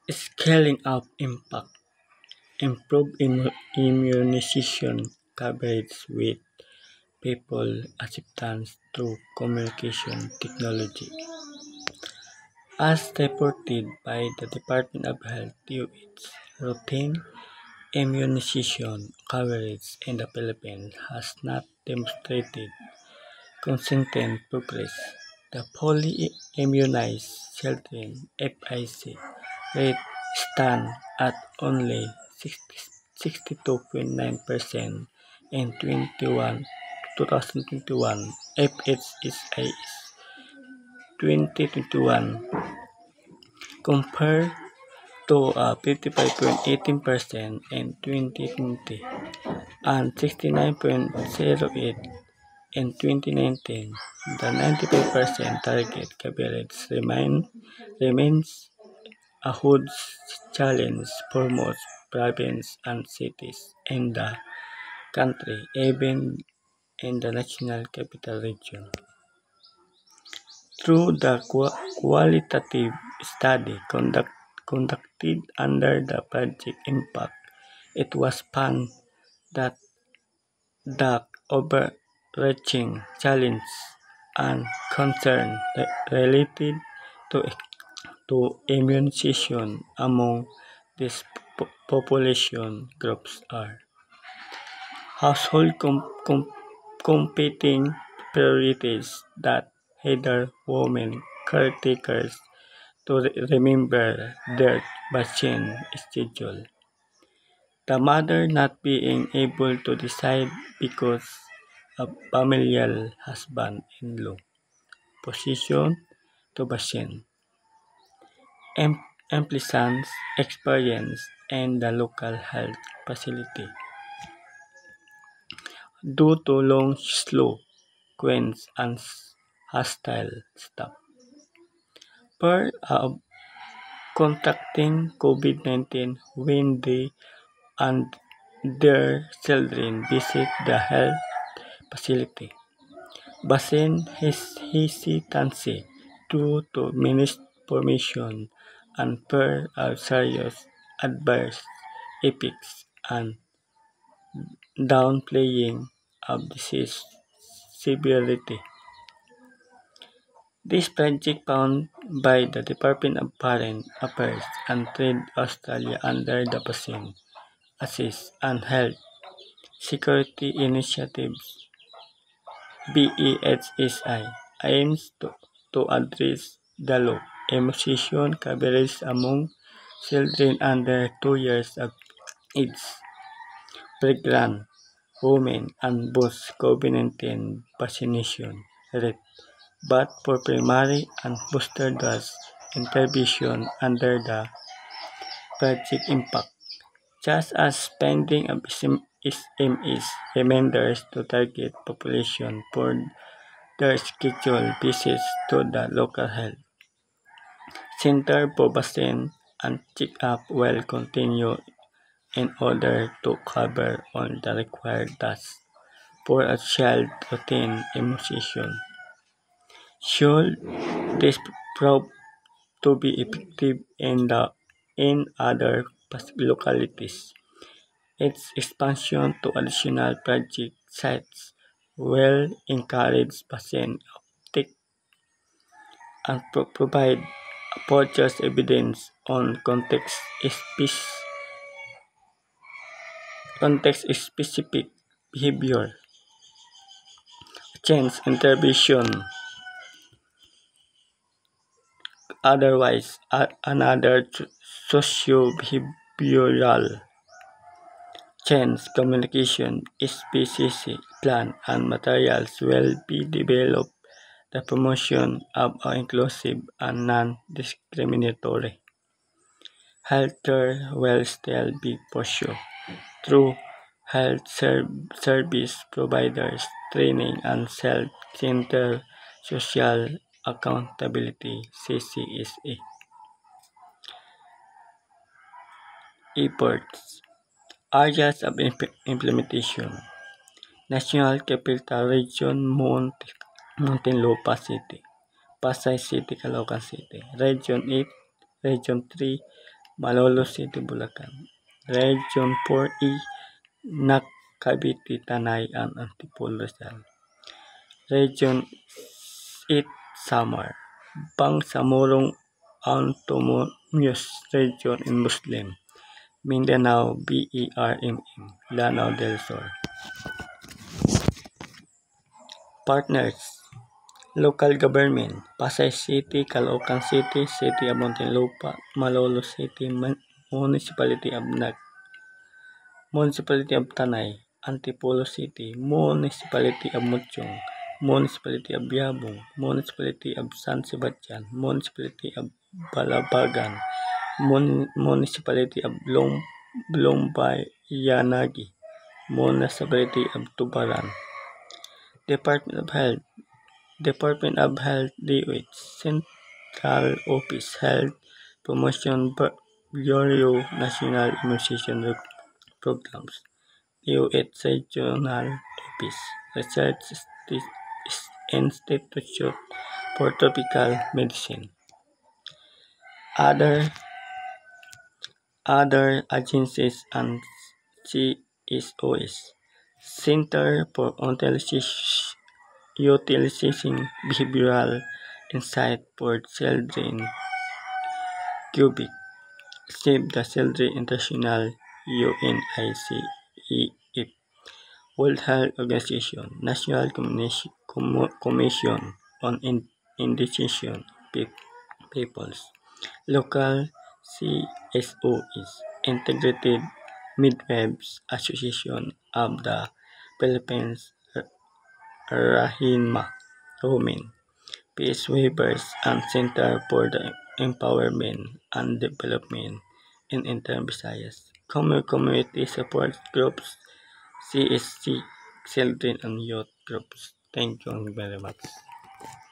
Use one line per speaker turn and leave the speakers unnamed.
Scaling up impact. Improve immunization coverage with people acceptance through communication technology. As reported by the Department of Health, UH, routine immunization coverage in the Philippines has not demonstrated consistent progress. The fully immunized children (FIC) rate stands at only 62.9% in 2021. FHSI's 2021 compared to 55.18% in 2020 and 69.08 in 2019. The 95% target coverage remains a huge challenge for most provinces and cities in the country, even in the National Capital Region. Through the qualitative study conducted under the Project Impact, it was found that the overarching challenge and concern related to immunization among these population groups are household competing priorities that hinder women caretakers to remember their vaccine schedule. The mother not being able to decide because of familial husband-in-law position to vaccine. Implicants experience in the local health facility due to long slow queues and hostile staff. Per of contracting COVID-19 when they and their children visit the health facility. Vaccine hesitancy due to misinformation and fear of serious adverse effects and downplaying of disease severity. This project found by the Department of Foreign Affairs and Trade Australia under the Vaccine Access and Health Security Initiatives (BEHSI) aims to address the low immunization coverage among children under 2 years of age, pregnant women, and boost COVID-19 vaccination rate, but for primary and booster dose intervention under the Project Impact, just as spending of SMS reminders to target population for their scheduled visits to the local health center for vaccine and check-up will continue in order to cover all the required tasks for a child routine immunization. Should this prove to be effective in other localities, its expansion to additional project sites will encourage vaccine uptake and provide purchase evidence on context-specific behavior change intervention. Otherwise, another socio-behavioral change communication SPCC plan and materials will be developed. The promotion of an inclusive and non-discriminatory healthcare will still be pursued through health service providers training and self-centered social accountability (CCSA) efforts. Areas of implementation: National Capital Region, Muntinlupa City, Pasay City, Caloocan City, Region 8, Region 3, Malolos City, Bulacan. Region 4E, NAC, Cavite, Tanay, and Antipolo, Rizal. Region 8, Samar. Bangsamoro Autonomous Region in Muslim. Mindanao, BERMM, Lanao del Sur. Partners. Local Government, Pasay City, Caloocan City, City of Muntinlupa, Malolos City, Municipality of NAC, Municipality of Tanay, Antipolo City, Municipality of Muchong, Municipality of Yabong, Municipality of San Sebastian, Municipality of Balabagan, Municipality of Lumbayanagi, Municipality of Tubaran. Department of Health, DOH, Central Office, Health Promotion Bureau, National Immunization Programs, DOH Regional Office, Research Institute for Tropical Medicine. Other agencies and CSOs, Center for Utilizing Behavioral Insight for Children, Quebec, Save the Children International, UNICEF, World Health Organization, National Commission on Indigenous Peoples, local CSOs, Integrated Midwives Association of the Philippines, Rahima, Roman, Peace Waivers, and Center for the Empowerment and Development in Intern Visayas, Community Support Groups, CSC, Children and Youth Groups. Thank you very much.